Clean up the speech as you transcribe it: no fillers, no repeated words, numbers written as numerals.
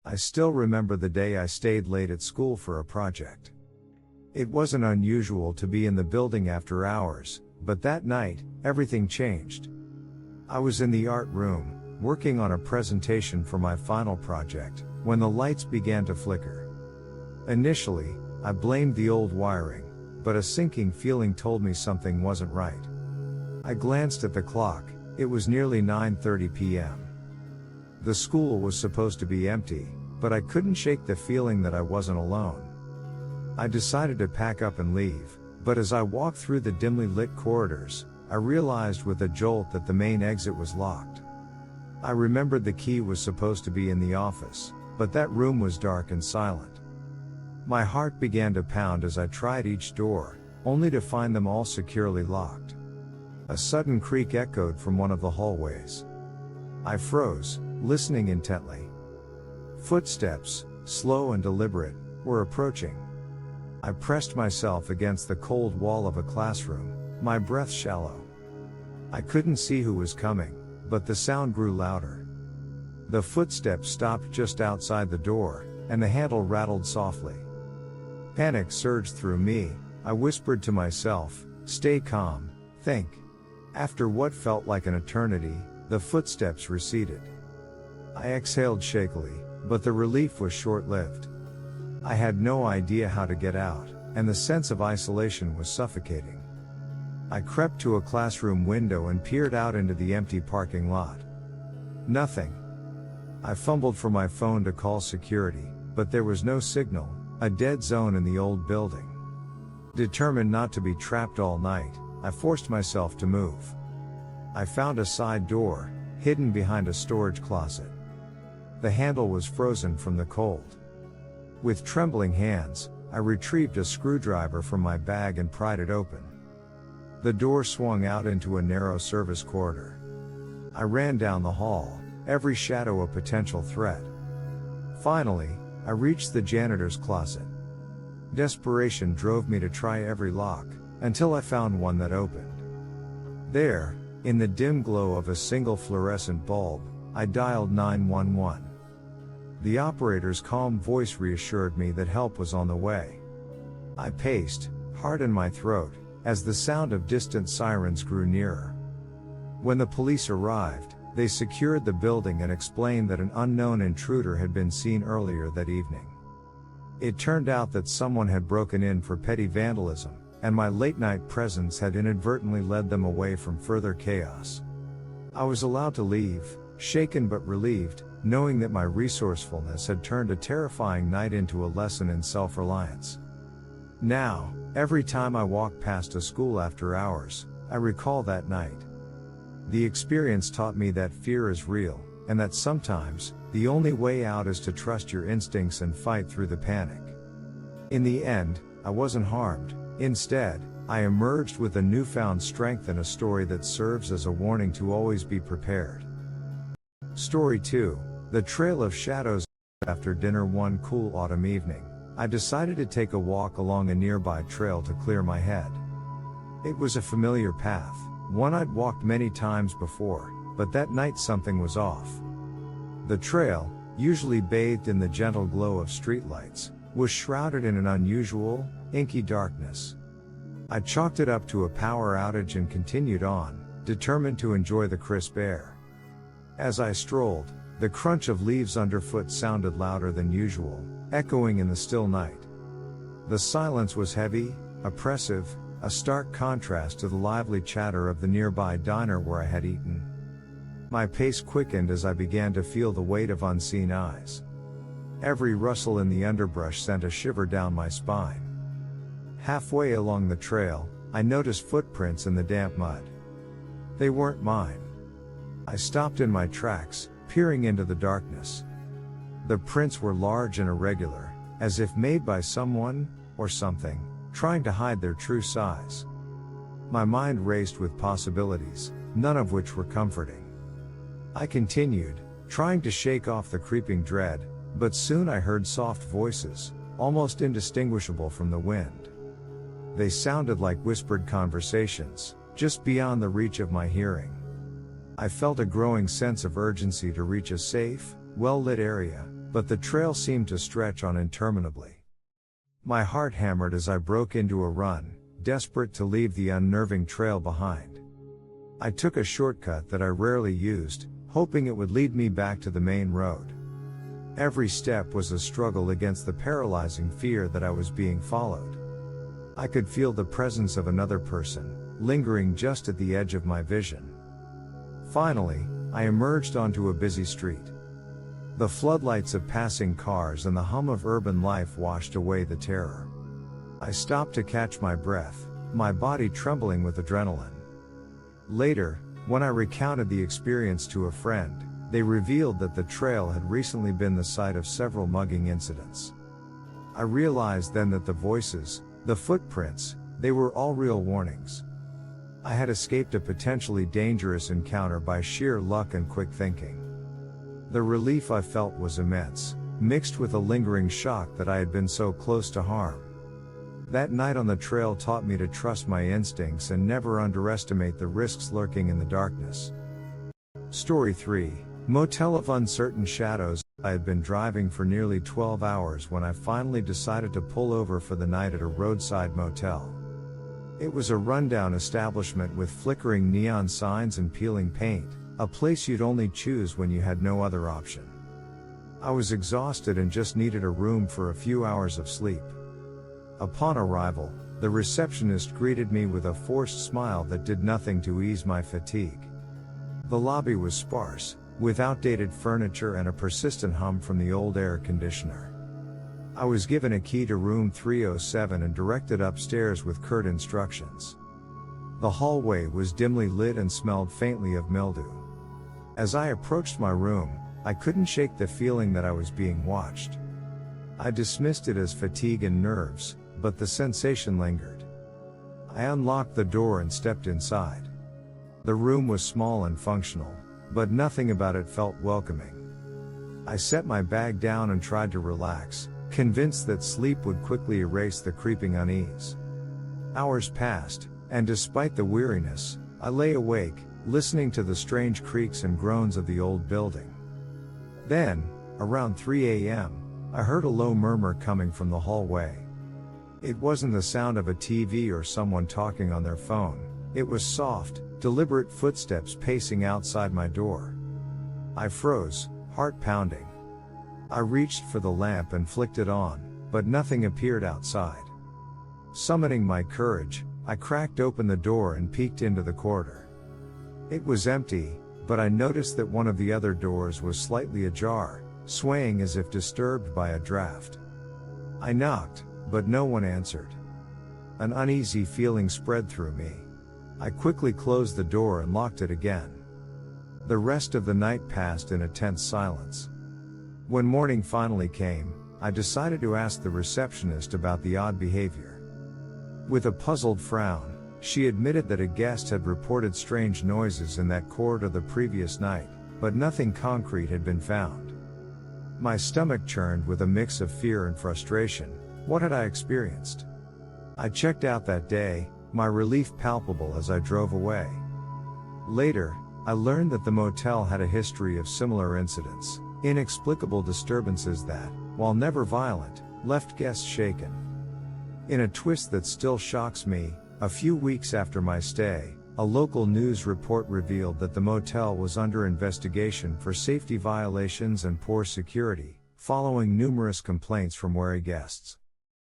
I still remember the day I stayed late at school for a project. It wasn't unusual to be in the building after hours, but that night, everything changed. I was in the art room, working on a presentation for my final project, when the lights began to flicker. Initially, I blamed the old wiring, but a sinking feeling told me something wasn't right. I glanced at the clock. It was nearly 9:30 p.m. The school was supposed to be empty, but I couldn't shake the feeling that I wasn't alone. I decided to pack up and leave, but as I walked through the dimly lit corridors, I realized with a jolt that the main exit was locked. I remembered the key was supposed to be in the office, but that room was dark and silent. My heart began to pound as I tried each door, only to find them all securely locked. A sudden creak echoed from one of the hallways. I froze, listening intently. Footsteps, slow and deliberate, were approaching. I pressed myself against the cold wall of a classroom, my breath shallow. I couldn't see who was coming, but the sound grew louder. The footsteps stopped just outside the door, and the handle rattled softly. Panic surged through me. I whispered to myself, "Stay calm, think." After what felt like an eternity, the footsteps receded. I exhaled shakily, but the relief was short-lived. I had no idea how to get out, and the sense of isolation was suffocating. I crept to a classroom window and peered out into the empty parking lot. Nothing. I fumbled for my phone to call security, but there was no signal, a dead zone in the old building. Determined not to be trapped all night, I forced myself to move. I found a side door, hidden behind a storage closet. The handle was frozen from the cold. With trembling hands, I retrieved a screwdriver from my bag and pried it open. The door swung out into a narrow service corridor. I ran down the hall, every shadow a potential threat. Finally, I reached the janitor's closet. Desperation drove me to try every lock, until I found one that opened. There, in the dim glow of a single fluorescent bulb, I dialed 911. The operator's calm voice reassured me that help was on the way. I paced, heart in my throat, as the sound of distant sirens grew nearer. When the police arrived, they secured the building and explained that an unknown intruder had been seen earlier that evening. It turned out that someone had broken in for petty vandalism, and my late-night presence had inadvertently led them away from further chaos. I was allowed to leave, shaken but relieved, knowing that my resourcefulness had turned a terrifying night into a lesson in self-reliance. Now, every time I walk past a school after hours, I recall that night. The experience taught me that fear is real, and that sometimes, the only way out is to trust your instincts and fight through the panic. In the end, I wasn't harmed. Instead, I emerged with a newfound strength and a story that serves as a warning to always be prepared. Story 2. The Trail of Shadows. After dinner one cool autumn evening, I decided to take a walk along a nearby trail to clear my head. It was a familiar path, one I'd walked many times before, but that night something was off. The trail, usually bathed in the gentle glow of streetlights, was shrouded in an unusual, inky darkness. I chalked it up to a power outage and continued on, determined to enjoy the crisp air. As I strolled, the crunch of leaves underfoot sounded louder than usual, echoing in the still night. The silence was heavy, oppressive, a stark contrast to the lively chatter of the nearby diner where I had eaten. My pace quickened as I began to feel the weight of unseen eyes. Every rustle in the underbrush sent a shiver down my spine. Halfway along the trail, I noticed footprints in the damp mud. They weren't mine. I stopped in my tracks, peering into the darkness. The prints were large and irregular, as if made by someone, or something, trying to hide their true size. My mind raced with possibilities, none of which were comforting. I continued, trying to shake off the creeping dread, but soon I heard soft voices, almost indistinguishable from the wind. They sounded like whispered conversations, just beyond the reach of my hearing. I felt a growing sense of urgency to reach a safe, well-lit area, but the trail seemed to stretch on interminably. My heart hammered as I broke into a run, desperate to leave the unnerving trail behind. I took a shortcut that I rarely used, hoping it would lead me back to the main road. Every step was a struggle against the paralyzing fear that I was being followed. I could feel the presence of another person, lingering just at the edge of my vision. Finally, I emerged onto a busy street. The floodlights of passing cars and the hum of urban life washed away the terror. I stopped to catch my breath, my body trembling with adrenaline. Later, when I recounted the experience to a friend, they revealed that the trail had recently been the site of several mugging incidents. I realized then that the voices, the footprints, they were all real warnings. I had escaped a potentially dangerous encounter by sheer luck and quick thinking. The relief I felt was immense, mixed with a lingering shock that I had been so close to harm. That night on the trail taught me to trust my instincts and never underestimate the risks lurking in the darkness. Story 3. Motel of Uncertain Shadows. I had been driving for nearly 12 hours when I finally decided to pull over for the night at a roadside motel. It was a rundown establishment with flickering neon signs and peeling paint, a place you'd only choose when you had no other option. I was exhausted and just needed a room for a few hours of sleep. Upon arrival, the receptionist greeted me with a forced smile that did nothing to ease my fatigue. The lobby was sparse, with outdated furniture and a persistent hum from the old air conditioner. I was given a key to room 307 and directed upstairs with curt instructions. The hallway was dimly lit and smelled faintly of mildew. As I approached my room, I couldn't shake the feeling that I was being watched. I dismissed it as fatigue and nerves, but the sensation lingered. I unlocked the door and stepped inside. The room was small and functional, but nothing about it felt welcoming. I set my bag down and tried to relax, convinced that sleep would quickly erase the creeping unease. Hours passed, and despite the weariness, I lay awake, listening to the strange creaks and groans of the old building. Then, around 3 a.m., I heard a low murmur coming from the hallway. It wasn't the sound of a TV or someone talking on their phone, it was soft, deliberate footsteps pacing outside my door. I froze, heart pounding. I reached for the lamp and flicked it on, but nothing appeared outside. Summoning my courage, I cracked open the door and peeked into the corridor. It was empty, but I noticed that one of the other doors was slightly ajar, swaying as if disturbed by a draft. I knocked, but no one answered. An uneasy feeling spread through me. I quickly closed the door and locked it again. The rest of the night passed in a tense silence. When morning finally came, I decided to ask the receptionist about the odd behavior. With a puzzled frown, she admitted that a guest had reported strange noises in that corridor the previous night, but nothing concrete had been found. My stomach churned with a mix of fear and frustration. What had I experienced? I checked out that day, my relief palpable as I drove away. Later, I learned that the motel had a history of similar incidents, inexplicable disturbances that, while never violent, left guests shaken. In a twist that still shocks me, a few weeks after my stay, a local news report revealed that the motel was under investigation for safety violations and poor security, following numerous complaints from wary guests.